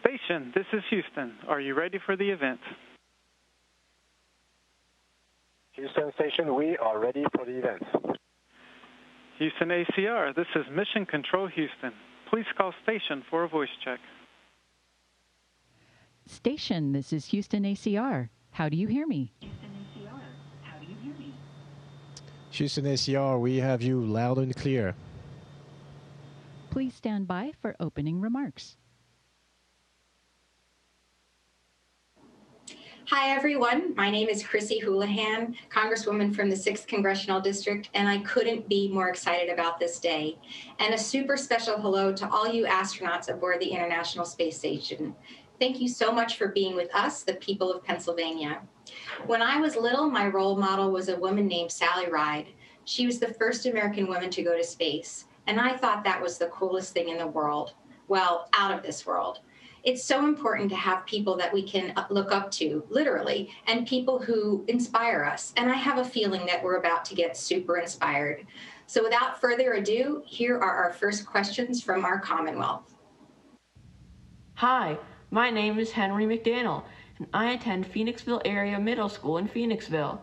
Station, this is Houston. Are you ready for the event? Houston Station, we are ready for the event. Houston ACR, this is Mission Control Houston. Please call station for a voice check. Station, this is Houston ACR. How do you hear me? Houston ACR, we have you loud and clear. Please stand by for opening remarks. Hi, everyone. My name is Chrissy Houlahan, Congresswoman from the 6th Congressional District, and I couldn't be more excited about this day. And a super special hello to all you astronauts aboard the International Space Station. Thank you so much for being with us, the people of Pennsylvania. When I was little, my role model was a woman named Sally Ride. She was the first American woman to go to space, and I thought that was the coolest thing in the world. Well, out of this world. It's so important to have people that we can look up to, literally, and people who inspire us. And I have a feeling that we're about to get super inspired. So without further ado, here are our first questions from our Commonwealth. Hi, my name is Henry McDaniel, and I attend Phoenixville Area Middle School in Phoenixville.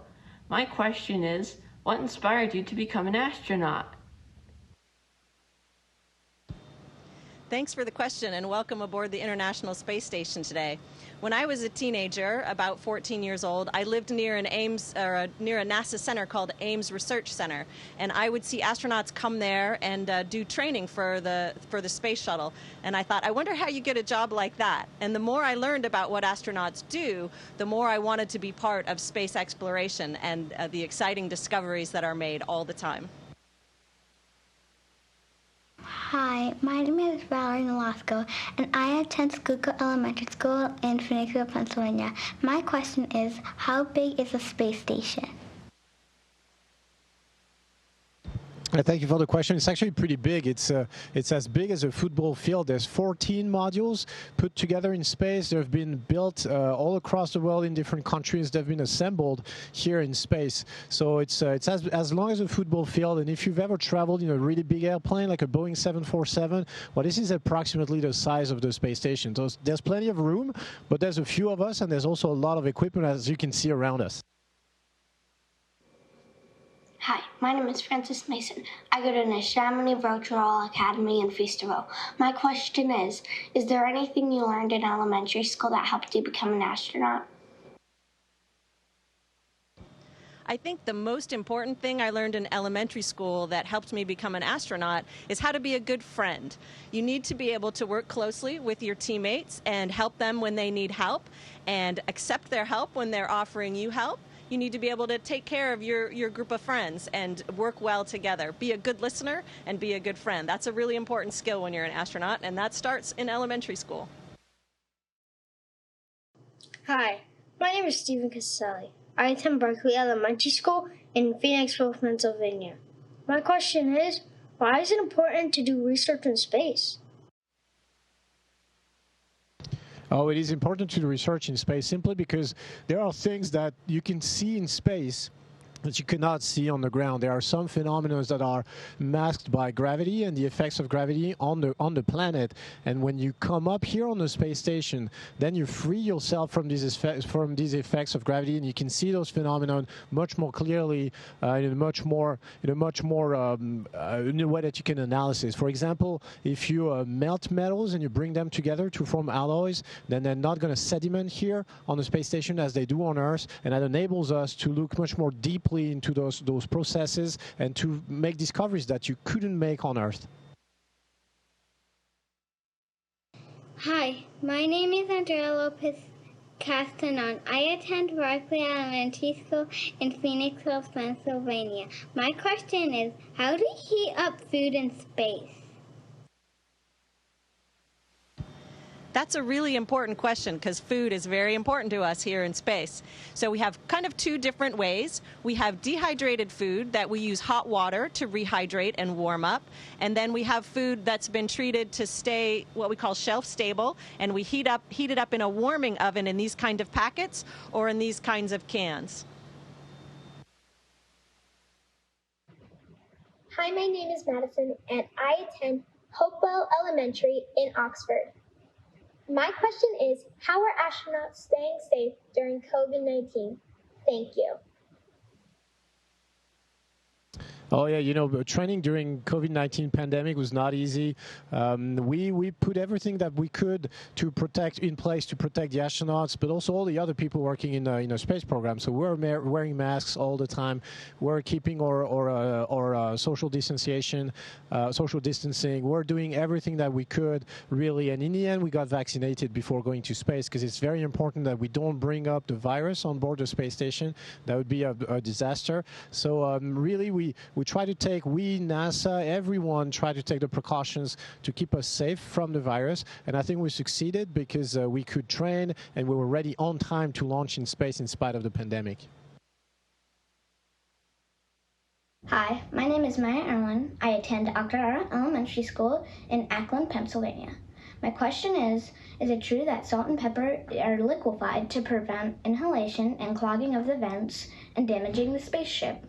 My question is, what inspired you to become an astronaut? Thanks for the question and welcome aboard the International Space Station today. When I was a teenager, about 14 years old, I lived near near a NASA center called Ames Research Center, and I would see astronauts come there and do training for the space shuttle. And I thought, I wonder how you get a job like that. And the more I learned about what astronauts do, the more I wanted to be part of space exploration and the exciting discoveries that are made all the time. Hi, my name is Valerie Nolasco, and I attend Schuylkill Elementary School in Phoenixville, Pennsylvania. My question is, how big is a space station? Thank you for the question. It's actually pretty big. It's as big as a football field. There's 14 modules put together in space. They've been built all across the world in different countries. They've been assembled here in space. So it's as long as a football field. And if you've ever traveled in a really big airplane like a Boeing 747, well, this is approximately the size of the space station. So there's plenty of room, but there's a few of us, and there's also a lot of equipment, as you can see around us. Hi, my name is Francis Mason. I go to the Chamonix Virtual Academy in Feasterville. My question is there anything you learned in elementary school that helped you become an astronaut? I think the most important thing I learned in elementary school that helped me become an astronaut is how to be a good friend. You need to be able to work closely with your teammates and help them when they need help and accept their help when they're offering you help. You need to be able to take care of your group of friends and work well together. Be a good listener and be a good friend. That's a really important skill when you're an astronaut, and that starts in elementary school. Hi, my name is Stephen Caselli. I attend Berkeley Elementary School in Phoenixville, Pennsylvania. My question is, why is it important to do research in space? Oh, it is important to do research in space simply because there are things that you can see in space that you cannot see on the ground. There are some phenomena that are masked by gravity and the effects of gravity on the planet. And when you come up here on the space station, then you free yourself from these effects of gravity, and you can see those phenomena much more clearly in a way that you can analyze. For example, if you melt metals and you bring them together to form alloys, then they're not going to sediment here on the space station as they do on Earth, and that enables us to look much more deeply into those processes and to make discoveries that you couldn't make on Earth. Hi, my name is Andrea Lopez Castanon. I attend Berkeley Elementary School in Phoenixville, Pennsylvania. My question is, how do you heat up food in space? That's a really important question because food is very important to us here in space. So we have kind of two different ways. We have dehydrated food that we use hot water to rehydrate and warm up. And then we have food that's been treated to stay what we call shelf stable, and we heat it up in a warming oven in these kind of packets or in these kinds of cans. Hi, my name is Madison, and I attend Hopewell Elementary in Oxford. My question is, how are astronauts staying safe during COVID-19? Thank you. Oh yeah, training during COVID-19 pandemic was not easy. We put everything that we could to protect the astronauts, but also all the other people working in a space program. So we're wearing masks all the time. We're keeping our social distancing. We're doing everything that we could, really. And in the end, we got vaccinated before going to space, because it's very important that we don't bring up the virus on board the space station. That would be a disaster. So really, we try to take, NASA, everyone try to take the precautions to keep us safe from the virus. And I think we succeeded because we could train and we were ready on time to launch in space in spite of the pandemic. Hi, my name is Maya Erwin. I attend Alcatraz Elementary School in Akron, Pennsylvania. My question is it true that salt and pepper are liquefied to prevent inhalation and clogging of the vents and damaging the spaceship?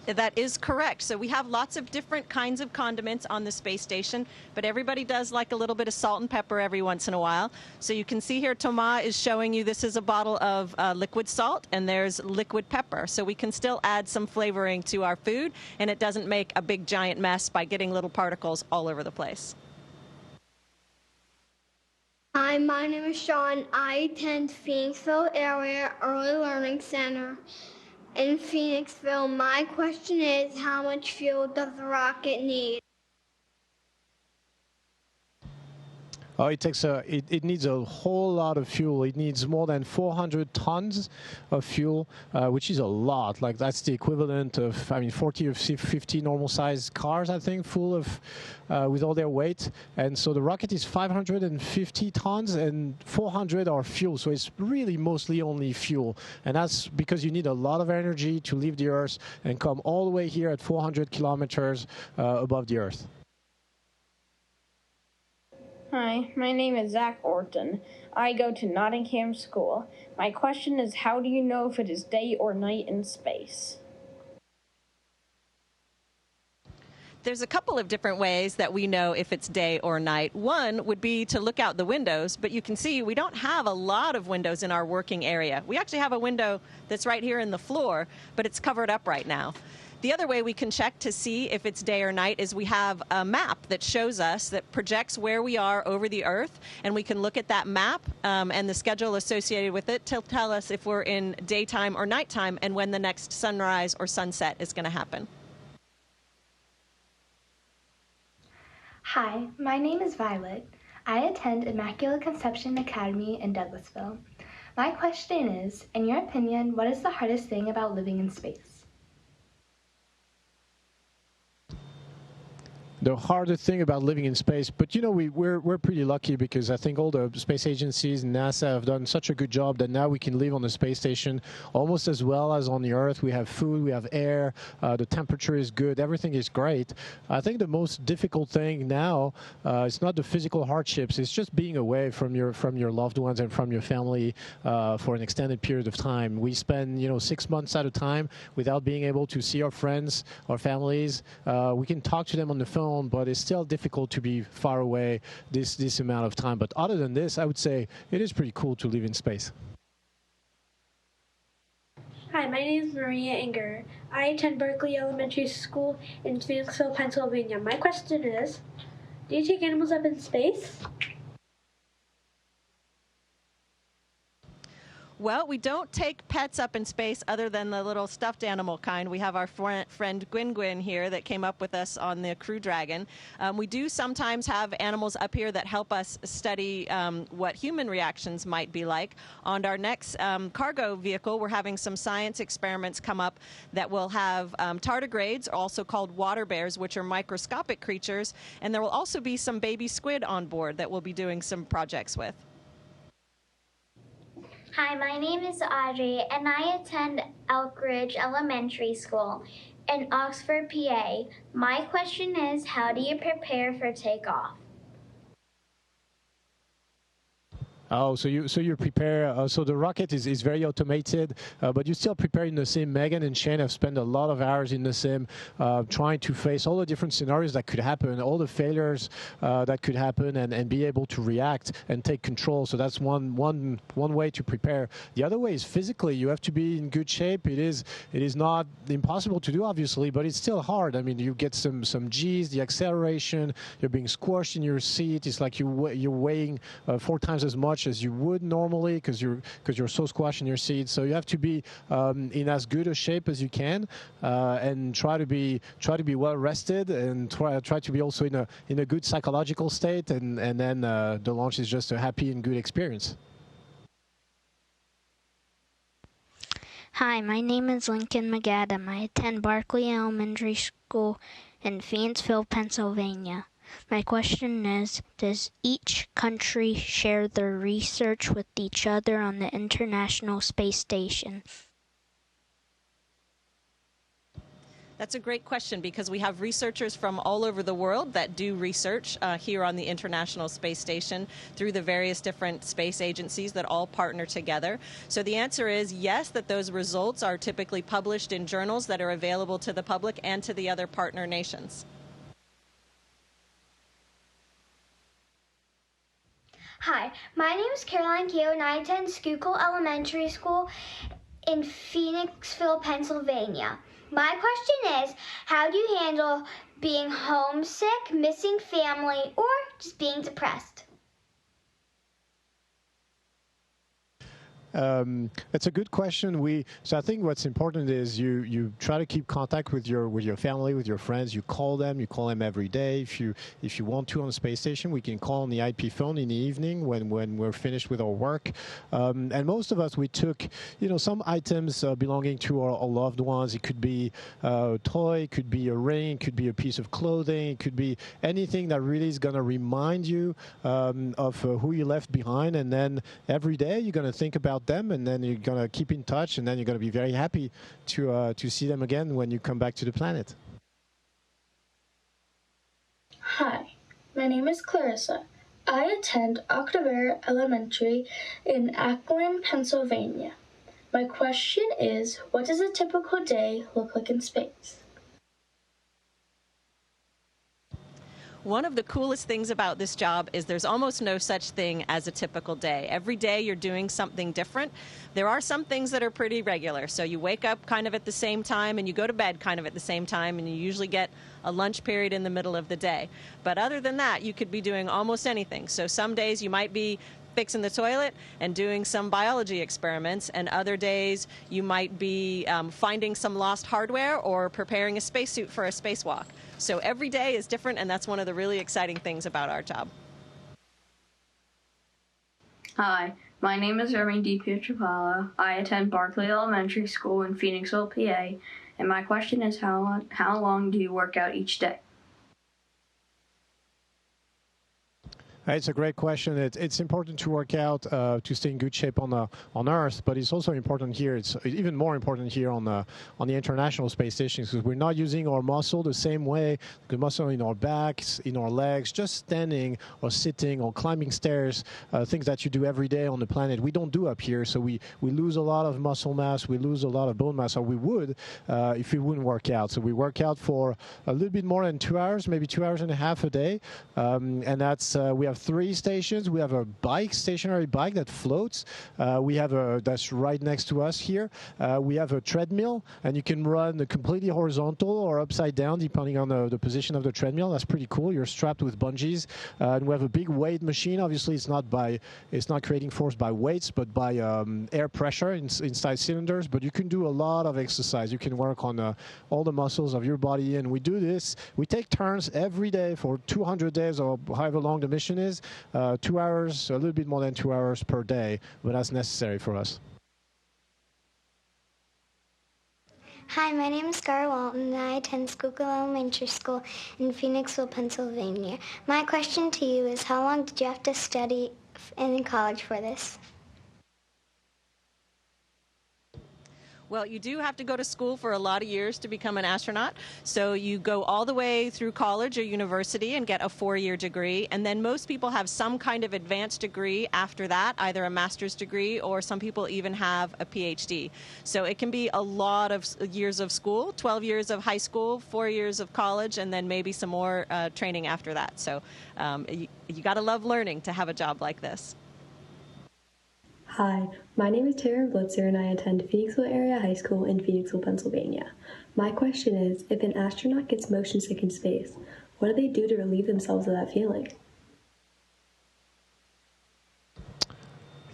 That is correct. So we have lots of different kinds of condiments on the space station, but everybody does like a little bit of salt and pepper every once in a while. So you can see here, Thomas is showing you this is a bottle of liquid salt, and there's liquid pepper. So we can still add some flavoring to our food, and it doesn't make a big giant mess by getting little particles all over the place. Hi, my name is Sean. I attend Phoenixville Area Early Learning Center in Phoenixville. My question is, how much fuel does the rocket need? Oh, it needs a whole lot of fuel. It needs more than 400 tons of fuel, which is a lot. Like, that's the equivalent of, 40 or 50 normal-sized cars, I think, full of, with all their weight. And so the rocket is 550 tons, and 400 are fuel. So it's really mostly only fuel. And that's because you need a lot of energy to leave the Earth and come all the way here at 400 kilometers above the Earth. Hi, my name is Zach Orton. I go to Nottingham School. My question is, how do you know if it is day or night in space? There's a couple of different ways that we know if it's day or night. One would be to look out the windows, but you can see we don't have a lot of windows in our working area. We actually have a window that's right here in the floor, but it's covered up right now. The other way we can check to see if it's day or night is we have a map that shows us, that projects where we are over the Earth, and we can look at that map and the schedule associated with it to tell us if we're in daytime or nighttime and when the next sunrise or sunset is going to happen. Hi, my name is Violet. I attend Immaculate Conception Academy in Douglasville. My question is, in your opinion, what is the hardest thing about living in space? The harder thing about living in space, but we're pretty lucky, because I think all the space agencies and NASA have done such a good job that now we can live on the space station almost as well as on the Earth. We have food, we have air, the temperature is good, everything is great. I think the most difficult thing now it's not the physical hardships, it's just being away from your loved ones and from your family for an extended period of time. We spend 6 months at a time without being able to see our friends, our families. We can talk to them on the phone, but it's still difficult to be far away this amount of time. But other than this, I would say it is pretty cool to live in space. Hi, my name is Maria Inger. I attend Berkeley Elementary School in Phoenixville, Pennsylvania. My question is, do you take animals up in space? Well, we don't take pets up in space other than the little stuffed animal kind. We have our friend Gwyn here that came up with us on the Crew Dragon. We do sometimes have animals up here that help us study what human reactions might be like. On our next cargo vehicle, we're having some science experiments come up that will have tardigrades, also called water bears, which are microscopic creatures. And there will also be some baby squid on board that we'll be doing some projects with. Hi, my name is Audrey, and I attend Elk Ridge Elementary School in Oxford, PA. My question is, how do you prepare for takeoff? Oh, so you prepare. So the rocket is very automated, but you still prepare in the sim. Megan and Shane have spent a lot of hours in the sim, trying to face all the different scenarios that could happen, all the failures that could happen, and be able to react and take control. So that's one way to prepare. The other way is physically. You have to be in good shape. It is not impossible to do, obviously, but it's still hard. I mean, you get some G's, the acceleration. You're being squashed in your seat. It's like you're weighing 4 times as much as you would normally because you're so squashed in your seat. So you have to be in as good a shape as you can, and try to be well rested, and try to be also in a good psychological state, and then the launch is just a happy and good experience. Hi, my name is Lincoln McAdam. I attend Barclay Elementary School in Phoenixville, Pennsylvania. My question is, does each country share their research with each other on the International Space Station? That's a great question, because we have researchers from all over the world that do research here on the International Space Station through the various different space agencies that all partner together. So the answer is yes, that those results are typically published in journals that are available to the public and to the other partner nations. Hi, my name is Caroline Keogh, and I attend Schuylkill Elementary School in Phoenixville, Pennsylvania. My question is, how do you handle being homesick, missing family, or just being depressed? It's a good question. So I think what's important is you try to keep contact with your family, with your friends. You call them every day. If you want to on the space station, we can call on the IP phone in the evening when we're finished with our work. And most of us, we took some items belonging to our loved ones. It could be a toy, it could be a ring, it could be a piece of clothing, it could be anything that really is going to remind you of who you left behind. And then every day you're going to think about them, and then you're going to keep in touch, and then you're going to be very happy to see them again when you come back to the planet. Hi, my name is Clarissa. I attend Endeavour Elementary in Akron, Pennsylvania. My question is, what does a typical day look like in space? One of the coolest things about this job is there's almost no such thing as a typical day. Every day you're doing something different. There are some things that are pretty regular. So you wake up kind of at the same time and you go to bed kind of at the same time, and you usually get a lunch period in the middle of the day. But other than that, you could be doing almost anything. So some days you might be fixing the toilet and doing some biology experiments, and other days you might be finding some lost hardware or preparing a spacesuit for a spacewalk. So every day is different, and that's one of the really exciting things about our job. Hi, my name is Erwin DiPietropalo. I attend Barclay Elementary School in Phoenixville, PA, and my question is, how long do you work out each day? It's a great question. It's important to work out to stay in good shape on Earth, but it's also important here. It's even more important here on the International Space Station, because we're not using our muscle the same way. The muscle in our backs, in our legs, just standing or sitting or climbing stairs, things that you do every day on the planet, we don't do up here. So we lose a lot of muscle mass, we lose a lot of bone mass, or we would if we wouldn't work out. So we work out for a little bit more than 2 hours, maybe 2 hours and a half a day, and that's we have 3 stations. We have a stationary bike that floats. We have that's right next to us here. We have a treadmill, and you can run completely horizontal or upside down depending on the position of the treadmill. That's pretty cool. You're strapped with bungees, and we have a big weight machine. Obviously, it's not creating force by weights, but by air pressure inside cylinders. But you can do a lot of exercise. You can work on all the muscles of your body, and we do this. We take turns every day for 200 days, or however long the mission is. 2 hours, a little bit more than 2 hours per day, but that's necessary for us. Hi, my name is Scar Walton, and I attend Schuylkill Elementary School in Phoenixville, Pennsylvania. My question to you is, how long did you have to study in college for this? Well, you do have to go to school for a lot of years to become an astronaut. So you go all the way through college or university and get a 4-year degree. And then most people have some kind of advanced degree after that, either a master's degree or some people even have a PhD. So it can be a lot of years of school, 12 years of high school, 4 years of college, and then maybe some more training after that. So you got to love learning to have a job like this. Hi, my name is Tara Blitzer and I attend Phoenixville Area High School in Phoenixville, Pennsylvania. My question is, if an astronaut gets motion sick in space, what do they do to relieve themselves of that feeling?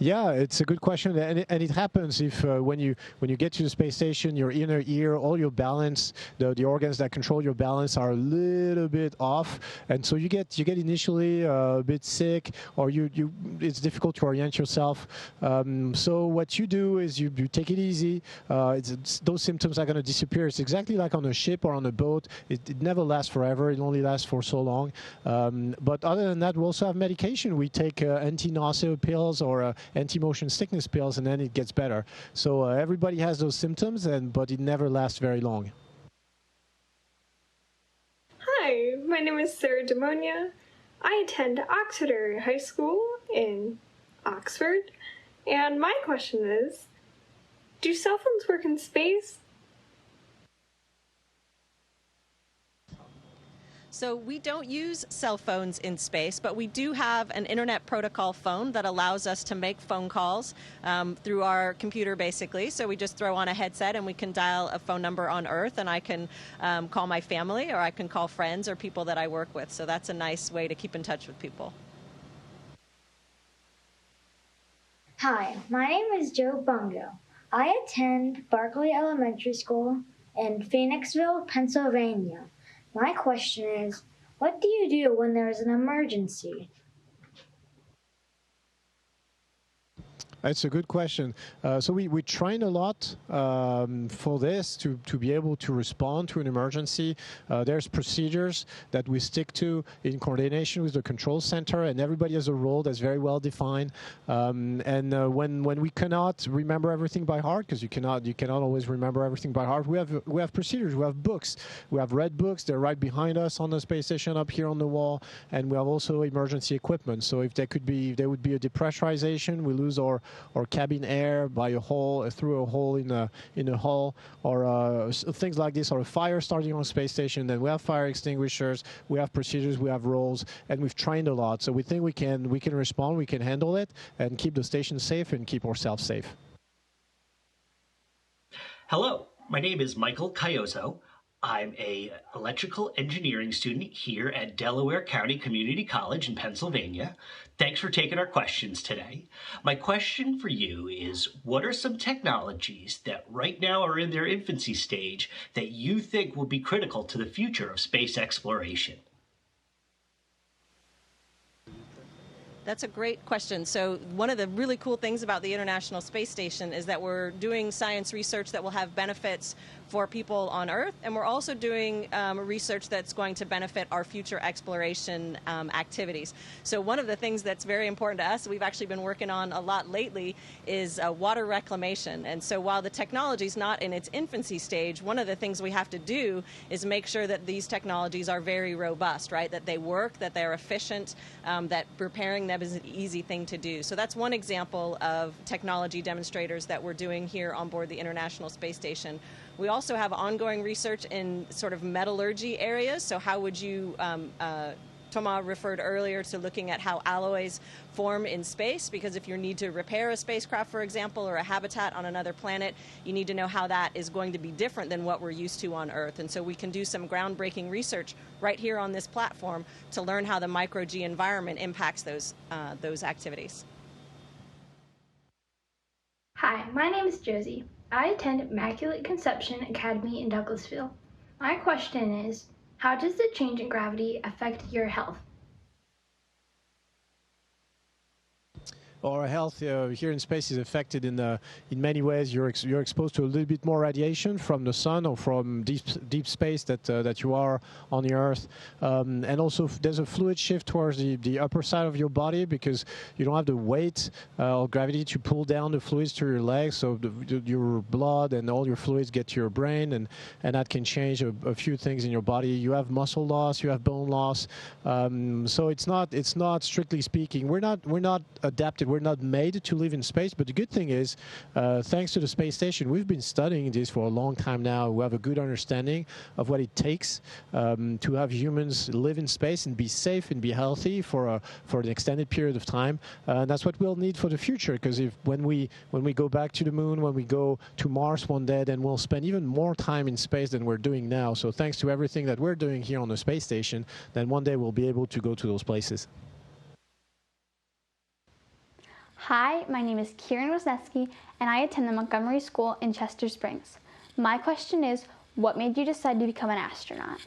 Yeah, it's a good question, and it happens if when you get to the space station, your inner ear, all your balance, the organs that control your balance are a little bit off, and so you get initially a bit sick, or it's difficult to orient yourself. So what you do is you take it easy. Those symptoms are going to disappear. It's exactly like on a ship or on a boat. It never lasts forever. It only lasts for so long. But other than that, we also have medication. We take anti-nausea pills or anti-motion sickness pills, and then it gets better. So everybody has those symptoms, but it never lasts very long. Hi, my name is Sarah Demonia. I attend Oxford High School in Oxford, and my question is, do cell phones work in space? So we don't use cell phones in space, but we do have an internet protocol phone that allows us to make phone calls through our computer, basically. So we just throw on a headset and we can dial a phone number on Earth, and I can call my family, or I can call friends or people that I work with. So that's a nice way to keep in touch with people. Hi, my name is Joe Bungo. I attend Berkeley Elementary School in Phoenixville, Pennsylvania. My question is, what do you do when there is an emergency? That's a good question. So we train a lot for this to be able to respond to an emergency. There's procedures that we stick to in coordination with the control center, and everybody has a role that's very well defined. When we cannot remember everything by heart, because you cannot always remember everything by heart, we have procedures. We have books. We have red books. They're right behind us on the space station up here on the wall, and we have also emergency equipment. So if there would be a depressurization, we lose our cabin air by through a hole in a hull, or things like this, or a fire starting on a space station. Then we have fire extinguishers, we have procedures, we have roles, and we've trained a lot. So we think we can respond, we can handle it, and keep the station safe and keep ourselves safe. Hello, my name is Michael Cayoso. I'm an electrical engineering student here at Delaware County Community College in Pennsylvania. Thanks for taking our questions today. My question for you is, what are some technologies that right now are in their infancy stage that you think will be critical to the future of space exploration? That's a great question. So one of the really cool things about the International Space Station is that we're doing science research that will have benefits for people on Earth, and we're also doing research that's going to benefit our future exploration activities. So one of the things that's very important to us, we've actually been working on a lot lately, is water reclamation. And so while the technology is not in its infancy stage, one of the things we have to do is make sure that these technologies are very robust, right? That they work, that they're efficient, that repairing them is an easy thing to do. So that's one example of technology demonstrators that we're doing here on board the International Space Station. We also have ongoing research in sort of metallurgy areas. So how would you, Thomas referred earlier to looking at how alloys form in space, because if you need to repair a spacecraft, for example, or a habitat on another planet, you need to know how that is going to be different than what we're used to on Earth. And so we can do some groundbreaking research right here on this platform to learn how the micro-G environment impacts those activities. Hi, my name is Josie. I attend Immaculate Conception Academy in Douglasville. My question is, how does the change in gravity affect your health? our health here in space is affected in many ways. You're exposed to a little bit more radiation from the sun or from deep space that you are on the Earth, and also there's a fluid shift towards the upper side of your body because you don't have the weight or gravity to pull down the fluids to your legs, so your blood and all your fluids get to your brain, and that can change a few things in your body. You have muscle loss, you have bone loss, so it's not strictly speaking. We're not adapted. We're not made to live in space. But the good thing is, thanks to the space station, we've been studying this for a long time now. We have a good understanding of what it takes to have humans live in space and be safe and be healthy for an extended period of time. And that's what we'll need for the future. Because when we go back to the moon, when we go to Mars one day, then we'll spend even more time in space than we're doing now. So thanks to everything that we're doing here on the space station, then one day we'll be able to go to those places. Hi, my name is Kieran Wisniewski, and I attend the Montgomery School in Chester Springs. My question is, what made you decide to become an astronaut?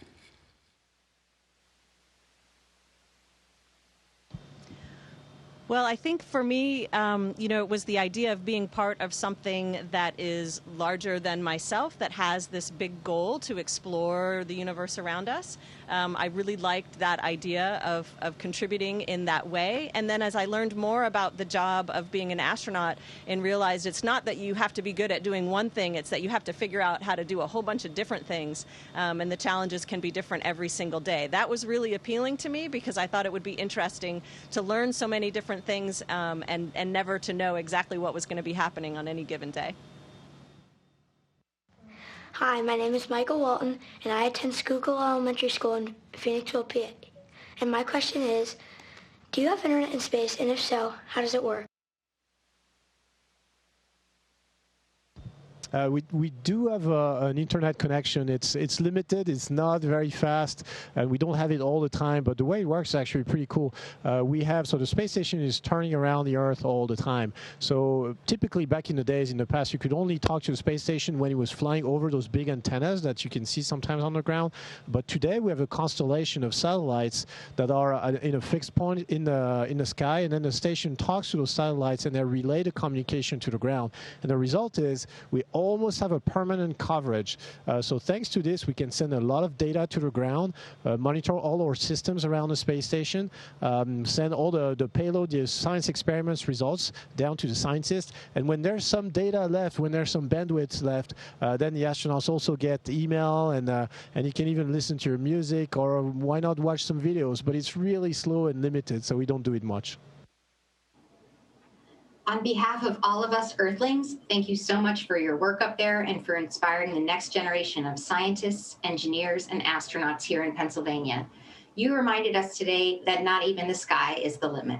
Well, I think for me, it was the idea of being part of something that is larger than myself, that has this big goal to explore the universe around us. I really liked that idea of contributing in that way. And then as I learned more about the job of being an astronaut and realized it's not that you have to be good at doing one thing, it's that you have to figure out how to do a whole bunch of different things. And the challenges can be different every single day. That was really appealing to me because I thought it would be interesting to learn so many different things and never to know exactly what was going to be happening on any given day. Hi, my name is Michael Walton, and I attend Schuylkill Elementary School in Phoenixville, PA. And my question is, do you have internet in space, and if so, how does it work? We do have an internet connection. It's limited. It's not very fast, and we don't have it all the time. But the way it works is actually pretty cool. So the space station is turning around the Earth all the time. So typically, back in the days, in the past, you could only talk to the space station when it was flying over those big antennas that you can see sometimes on the ground. But today, we have a constellation of satellites that are in a fixed point in the sky, and then the station talks to those satellites, and they relay the communication to the ground. And the result is we almost have a permanent coverage. So thanks to this, we can send a lot of data to the ground, monitor all our systems around the space station, send all the payload, the science experiments results down to the scientists. And when there's some data left, when there's some bandwidth left, then the astronauts also get email, and you can even listen to your music, or why not watch some videos. But it's really slow and limited, so we don't do it much. On behalf of all of us Earthlings, thank you so much for your work up there and for inspiring the next generation of scientists, engineers, and astronauts here in Pennsylvania. You reminded us today that not even the sky is the limit.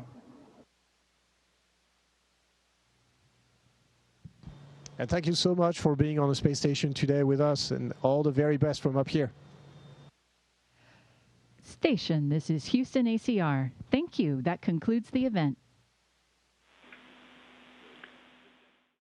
And thank you so much for being on the space station today with us, and all the very best from up here. Station, this is Houston ACR. Thank you. That concludes the event.